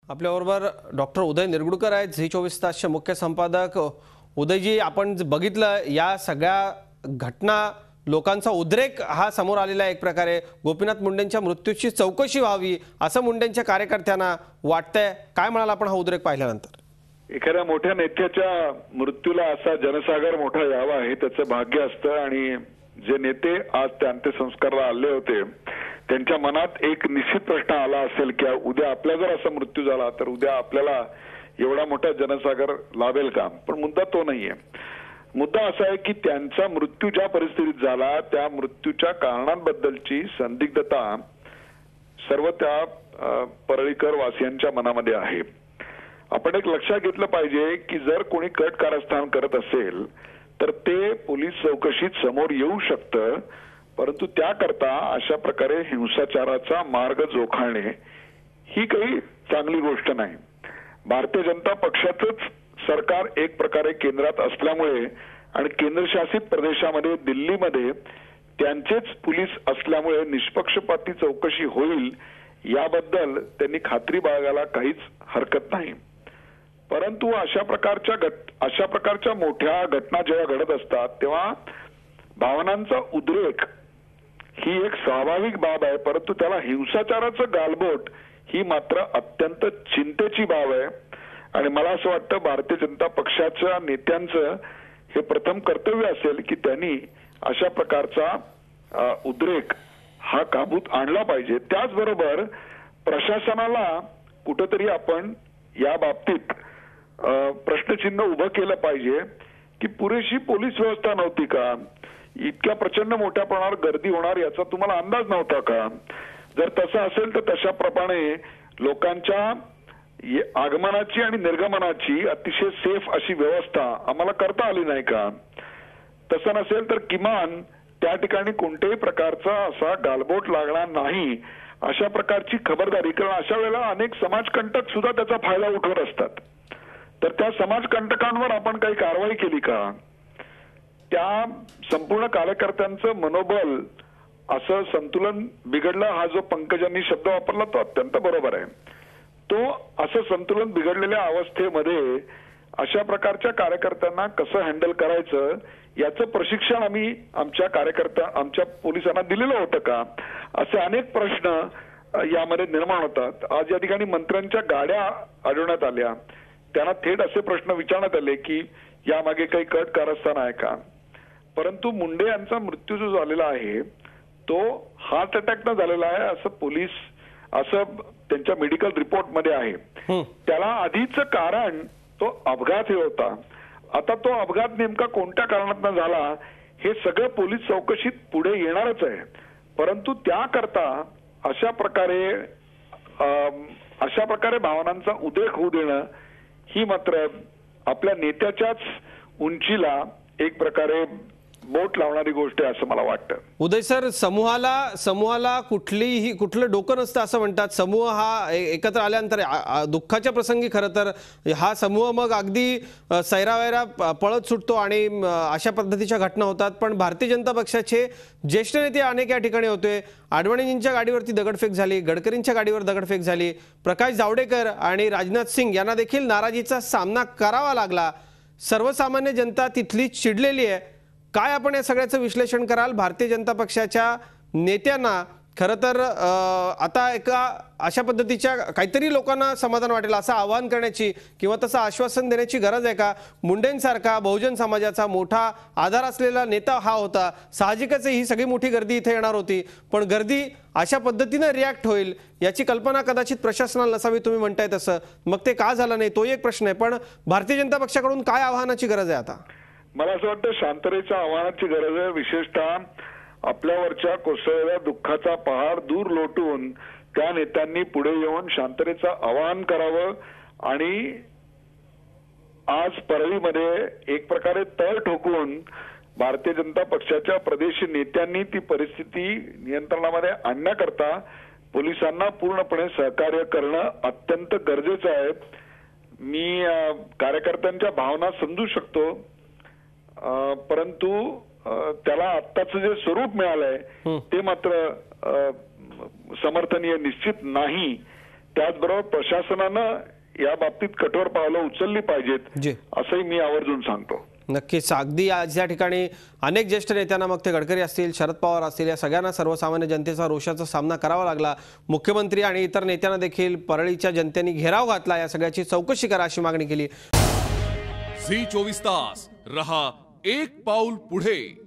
आपल्याबरोबर डॉक्टर उदय निरगुडकर आहेत, झी 24 तासचे मुख्य संपादक। उदयजी, आपण बघितलं या सगळ्या घटना, लोकांचा उद्रेक हा समोर आलेला आहे। एक प्रकारे गोपीनाथ मुंडेंच्या मृत्यूची चौकशी व्हावी असं मुंडेंच्या कार्यकर्त्यांना वाटतंय। काय म्हणाल आपण हा उद्रेक पाहिल्यानंतर? एखाद्या मोठ्या नेत्याच्या मृत्यूला असा जनसागर मोठा यावा हे त्याचं भाग्य असतं आणि जे नेते आज त्या अंत्यसंस्काराला आले होते त्यांच्या मनात एक निश्चित प्रश्न आला असेल की उद्या आपला जर असा मृत्यू झाला तर उद्या आपल्याला एवढा मोठा जनसागर लाभेल का। पण मुद्दा तो नाहीये। मुद्दा असा आहे की त्यांचा मृत्यू ज्या परिस्थितीत झाला त्या मृत्यूच्या कारणांबद्दलची संदिग्धता सर्व त्या परळीकर वासियांच्या मनामध्ये आहे। आपण एक लक्षात घेतलं पाहिजे की जर कोणी कट कारस्थान करत असेल तर ते पोलीस चौकशीत समोर येऊ शकतं, परंतु त्याकरता अशा प्रकारे हिंसाचाराचा मार्ग जोखाळणे ही काही चांगली गोष्ट नाही। भारतीय जनता पक्षाचंच सरकार एक प्रकारे केंद्रात असल्यामुळे आणि केंद्रशासित प्रदेशामध्ये दिल्लीमध्ये त्यांचेच पोलीस असल्यामुळे निष्पक्षपाती चौकशी होईल याबद्दल त्यांनी खात्री बाळगायला काहीच हरकत नाही। परंतु अशा प्रकारच्या मोठ्या घटना जेव्हा घडत असतात तेव्हा भावनांचा उद्रेक ही एक स्वाभाविक बाब आहे, परंतु त्याला हिंसाचाराचं गालबोट ही मात्र अत्यंत चिंतेची बाब आहे। आणि मला असं वाटतं भारतीय जनता पक्षाच्या नेत्यांचं हे प्रथम कर्तव्य असेल की त्यांनी अशा प्रकारचा उद्रेक हा काबूत आणला पाहिजे। त्याचबरोबर प्रशासनाला कुठेतरी आपण या बाबतीत प्रश्नचिन्ह उभं केलं पाहिजे की पुरेशी पोलीस व्यवस्था नव्हती का? इतक्या प्रचंड मोठ्या प्रमाणावर गर्दी होणार याचा तुम्हाला अंदाज नव्हता का? जर तसं असेल तर तशा प्रमाणे लोकांच्या आगमनाची आणि निर्गमनाची अतिशय सेफ अशी व्यवस्था आम्हाला करता आली नाही का? तसं नसेल तर किमान त्या ठिकाणी कोणत्याही प्रकारचा असा गालबोट लागणार नाही अशा प्रकारची खबरदारी, कारण अशा वेळेला अनेक समाजकंटक सुद्धा त्याचा फायदा उठवत असतात। तर त्या समाजकंटकांवर आपण काही कारवाई केली का? त्या संपूर्ण कार्यकर्त्यांचं मनोबल असं संतुलन बिघडलं हा जो पंकजांनी शब्द वापरला तो अत्यंत बरोबर आहे। तो असं संतुलन बिघडलेल्या अवस्थेमध्ये अशा प्रकारच्या कार्यकर्त्यांना कसं हँडल करायचं याचं प्रशिक्षण आम्ही आमच्या पोलिसांना दिलेलं होतं का? असे अनेक प्रश्न यामध्ये निर्माण होतात। आज या ठिकाणी मंत्र्यांच्या गाड्या आढळण्यात आल्या, त्यांना थेट असे प्रश्न विचारण्यात आले की यामागे काही कट कारस्थान आहे का? परंतु मुंडे यांचा मृत्यू जो झालेला आहे तो हार्ट अटॅक न झालेला आहे असं त्यांच्या मेडिकल रिपोर्ट मध्ये आहे। त्याला आधीचं कारण तो अपघात हे होता। आता तो अपघात नेमका कोणत्या कारणातून झाला हे सगळं पोलीस चौकशीत पुढे येणारच आहे, परंतु त्याकरता अशा प्रकारे भावनांचा उद्रेक होऊ देणं ही मात्र आपल्या नेत्याच्याच उंचीला एक प्रकारे बोट लावणारी गोष्ट आहे असं मला वाटतं। उदय सर, समूहाला कुठलं डोकं नसतं असं म्हणतात। समूह हा एकत्र आल्यानंतर दुःखाच्या प्रसंगी खरं तर हा समूह मग अगदी सैरावैरा पळत सुटतो आणि अशा पद्धतीच्या घटना होतात। पण भारतीय जनता पक्षाचे ज्येष्ठ नेते अनेक या ठिकाणी होते। आडवाणींच्या गाडीवरती दगडफेक झाली, गडकरींच्या गाडीवर दगडफेक झाली, प्रकाश जावडेकर आणि राजनाथ सिंग यांना देखील नाराजीचा सामना करावा लागला। सर्वसामान्य जनता तिथली चिडलेली आहे। काय आपण या सगळ्याचं विश्लेषण कराल? भारतीय जनता पक्षाच्या नेत्यांना खरं तर आता एका अशा पद्धतीच्या काहीतरी लोकांना समाधान वाटेल असं आवाहन करण्याची किंवा तसं आश्वासन देण्याची गरज आहे का? मुंडेंसारखा बहुजन समाजाचा मोठा आधार असलेला नेता हा होता, साहजिकच ही सगळी मोठी गर्दी इथे येणार होती, पण गर्दी अशा पद्धतीने रिॲक्ट होईल याची कल्पना कदाचित प्रशासनाला नसावी, तुम्ही म्हणताय तसं। मग ते का झालं नाही तो एक प्रश्न आहे, पण भारतीय जनता पक्षाकडून काय आव्हानाची गरज आहे आता? मला असं वाटतं शांततेच्या आव्हानाची गरज आहे। विशेषतः आपल्यावरच्या कोसळलेल्या दुःखाचा पहाड दूर लोटून त्या नेत्यांनी पुढे येऊन शांततेचं आवाहन करावं आणि आज परळीमध्ये एक प्रकारे तळ ठोकून भारतीय जनता पक्षाच्या प्रदेश नेत्यांनी ती परिस्थिती नियंत्रणामध्ये आणण्याकरता पोलिसांना पूर्णपणे सहकार्य करणं अत्यंत गरजेचं आहे। मी कार्यकर्त्यांच्या भावना समजू शकतो, परंतु त्याला आत्ताचं जे स्वरूप मिळालंय ते मात्र समर्थनीय निश्चित नाही। त्याचबरोबर प्रशासनानं या बाबतीत कठोर पावलं उचलली पाहिजेत जी. असंही मी आवर्जून सांगतो. नक्कीच. अगदी आज या ठिकाणी अनेक ज्येष्ठ नेत्यांना, मग ते गडकरी असतील, शरद पवार असतील, या सगळ्यांना सर्वसामान्य जनतेचा रोषाचा सामना करावा लागला. मुख्यमंत्री आणि इतर नेत्यांना देखील परळीच्या जनतेने घेराव घातला. या सगळ्याची चौकशी करा अशी मागणी केली. झी 24 तास रहा एक पाऊल पुढे.